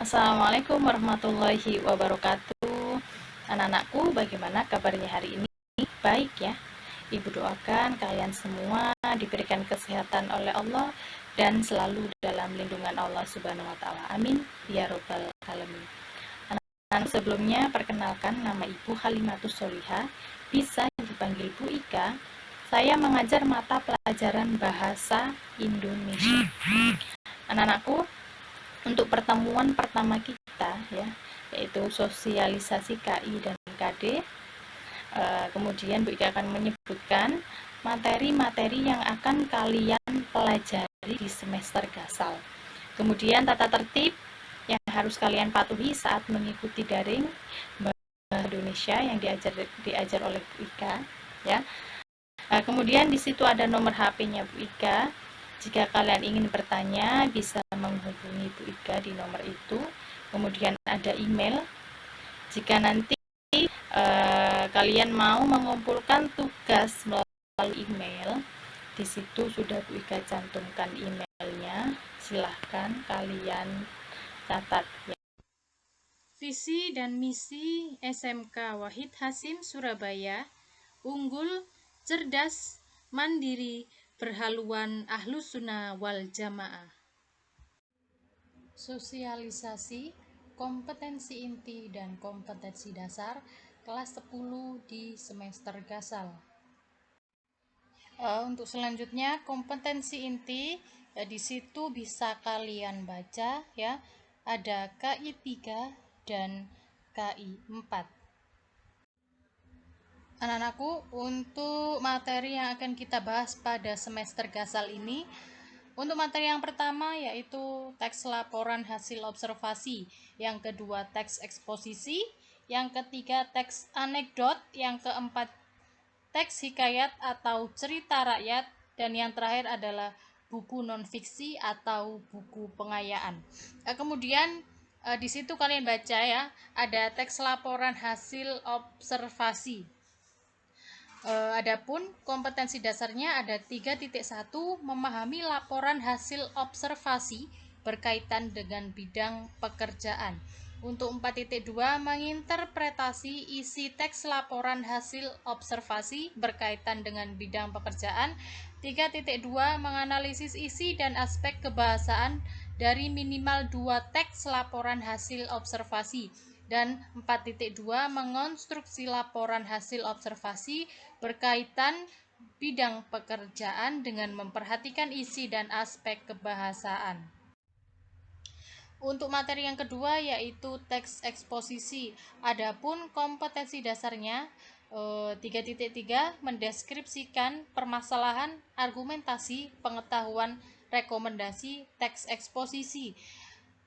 Assalamualaikum warahmatullahi wabarakatuh. Anak-anakku, bagaimana kabarnya hari ini? Baik ya. Ibu doakan kalian semua diberikan kesehatan oleh Allah dan selalu dalam lindungan Allah Subhanahu wa taala. Amin ya robbal alamin. Anak-anak, sebelumnya perkenalkan, nama Ibu Halimatus Solihah, bisa dipanggil Bu Ika. Saya mengajar mata pelajaran bahasa Indonesia. Anak-anakku, untuk pertemuan pertama kita ya, yaitu sosialisasi KI dan KD. Kemudian Bu Ika akan menyebutkan materi-materi yang akan kalian pelajari di semester gasal. Kemudian tata tertib yang harus kalian patuhi saat mengikuti daring bahasa Indonesia yang diajar oleh Bu Ika ya. Kemudian di situ ada nomor HP-nya Bu Ika. Jika kalian ingin bertanya, bisa menghubungi Bu Ika di nomor itu. Kemudian ada email. Jika nanti kalian mau mengumpulkan tugas melalui email, di situ sudah Bu Ika cantumkan emailnya. Silahkan kalian catat ya. Visi dan misi SMK Wahid Hasim Surabaya, unggul, cerdas, mandiri, berhaluan Ahlus Sunnah wal Jamaah. Sosialisasi, kompetensi inti dan kompetensi dasar, kelas 10 di semester gasal. Untuk selanjutnya kompetensi inti, di situ bisa kalian baca ya, ada KI 3 dan KI 4. Anak-anakku, untuk materi yang akan kita bahas pada semester gasal ini, untuk materi yang pertama yaitu teks laporan hasil observasi, yang kedua teks eksposisi, yang ketiga teks anekdot, yang keempat teks hikayat atau cerita rakyat, dan yang terakhir adalah buku non-fiksi atau buku pengayaan. Kemudian di situ kalian baca ya, ada teks laporan hasil observasi. Adapun kompetensi dasarnya ada 3.1, memahami laporan hasil observasi berkaitan dengan bidang pekerjaan. Untuk 4.2, menginterpretasi isi teks laporan hasil observasi berkaitan dengan bidang pekerjaan. 3.2, menganalisis isi dan aspek kebahasaan dari minimal 2 teks laporan hasil observasi. Dan 4.2, mengonstruksi laporan hasil observasi berkaitan bidang pekerjaan dengan memperhatikan isi dan aspek kebahasaan. Untuk materi yang kedua yaitu teks eksposisi. Adapun kompetensi dasarnya 3.3, mendeskripsikan permasalahan, argumentasi, pengetahuan, rekomendasi, teks eksposisi.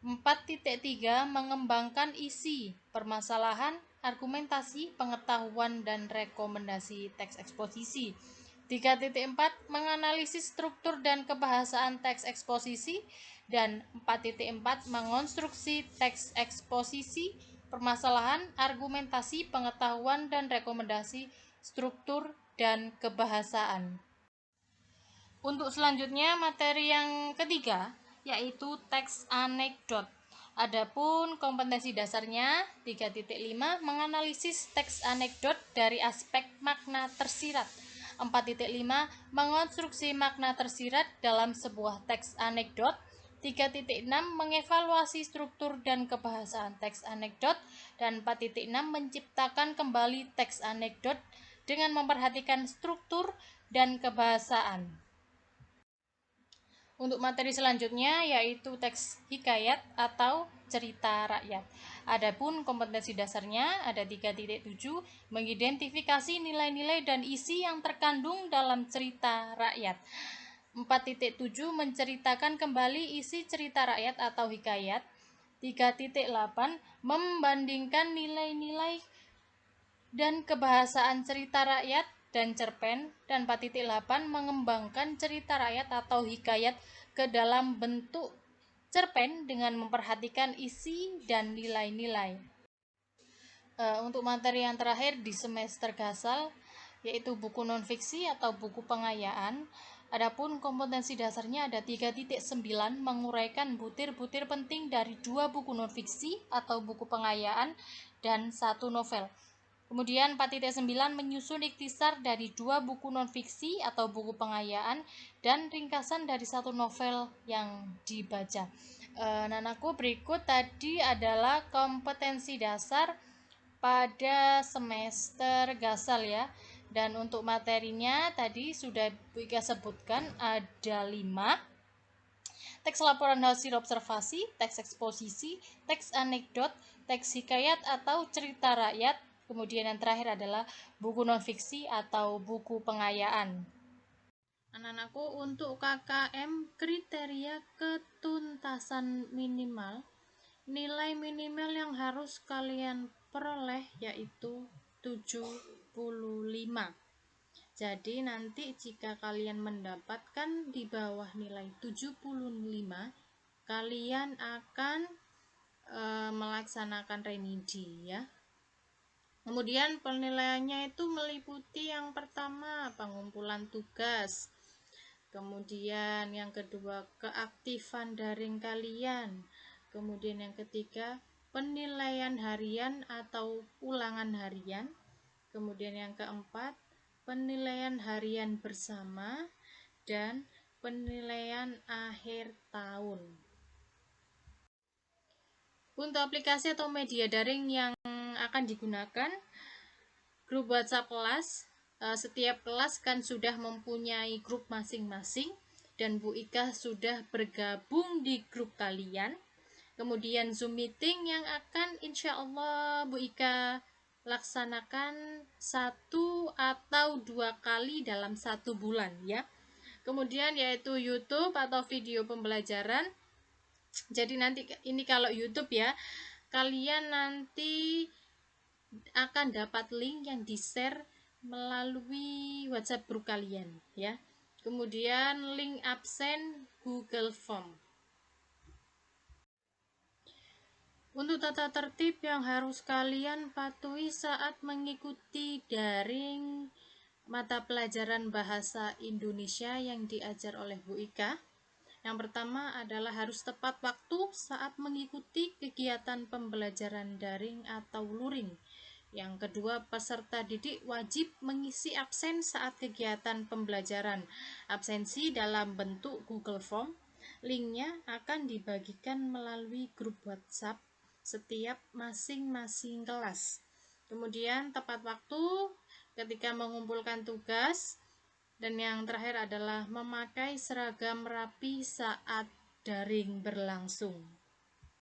4.3, mengembangkan isi, permasalahan, argumentasi, pengetahuan, dan rekomendasi teks eksposisi. 3.4, menganalisis struktur dan kebahasaan teks eksposisi, dan 4.4, mengonstruksi teks eksposisi, permasalahan, argumentasi, pengetahuan, dan rekomendasi struktur dan kebahasaan. Untuk selanjutnya materi yang ketiga yaitu teks anekdot. Adapun kompetensi dasarnya 3.5, menganalisis teks anekdot dari aspek makna tersirat. 4.5, mengonstruksi makna tersirat dalam sebuah teks anekdot. 3.6, mengevaluasi struktur dan kebahasaan teks anekdot. Dan 4.6, menciptakan kembali teks anekdot dengan memperhatikan struktur dan kebahasaan. Untuk materi selanjutnya yaitu teks hikayat atau cerita rakyat. Adapun kompetensi dasarnya ada 3.7, mengidentifikasi nilai-nilai dan isi yang terkandung dalam cerita rakyat. 4.7, menceritakan kembali isi cerita rakyat atau hikayat. 3.8, membandingkan nilai-nilai dan kebahasaan cerita rakyat dan cerpen. Dan 4.8, mengembangkan cerita rakyat atau hikayat ke dalam bentuk cerpen dengan memperhatikan isi dan nilai-nilai. Untuk materi yang terakhir di semester gasal yaitu buku non-fiksi atau buku pengayaan. Adapun kompetensi dasarnya ada 3.9 menguraikan butir-butir penting dari 2 buku non-fiksi atau buku pengayaan dan 1 novel. Kemudian 4.9 menyusun ikhtisar dari 2 buku non-fiksi atau buku pengayaan dan ringkasan dari 1 novel yang dibaca. Nanaku, berikut tadi adalah kompetensi dasar pada semester Gasal ya. Dan untuk materinya tadi sudah Bu Ika sebutkan ada 5: teks laporan hasil observasi, teks eksposisi, teks anekdot, teks hikayat atau cerita rakyat, kemudian yang terakhir adalah buku non-fiksi atau buku pengayaan. Anak-anakku, untuk KKM kriteria ketuntasan minimal, nilai minimal yang harus kalian peroleh yaitu 75. Jadi nanti jika kalian mendapatkan di bawah nilai 75, kalian akan melaksanakan remedi ya. Kemudian penilaiannya itu meliputi yang pertama pengumpulan tugas, kemudian yang kedua keaktifan daring kalian, kemudian yang ketiga penilaian harian atau ulangan harian, kemudian yang keempat penilaian harian bersama, dan penilaian akhir tahun. Untuk aplikasi atau media daring yang akan digunakan, grup WhatsApp kelas, setiap kelas kan sudah mempunyai grup masing-masing dan Bu Ika sudah bergabung di grup kalian. Kemudian Zoom meeting yang akan insya Allah Bu Ika laksanakan 1 atau 2 kali dalam 1 bulan ya. Kemudian yaitu YouTube atau video pembelajaran. Jadi nanti ini kalau YouTube ya, kalian nanti akan dapat link yang di-share melalui WhatsApp group kalian ya. Kemudian link absen Google Form. Untuk tata tertib yang harus kalian patuhi saat mengikuti daring mata pelajaran bahasa Indonesia yang diajar oleh Bu Ika. Yang pertama adalah harus tepat waktu saat mengikuti kegiatan pembelajaran daring atau luring. Yang kedua, peserta didik wajib mengisi absen saat kegiatan pembelajaran. Absensi dalam bentuk Google Form. Linknya akan dibagikan melalui grup WhatsApp setiap masing-masing kelas. Kemudian tepat waktu ketika mengumpulkan tugas, dan yang terakhir adalah memakai seragam rapi saat daring berlangsung.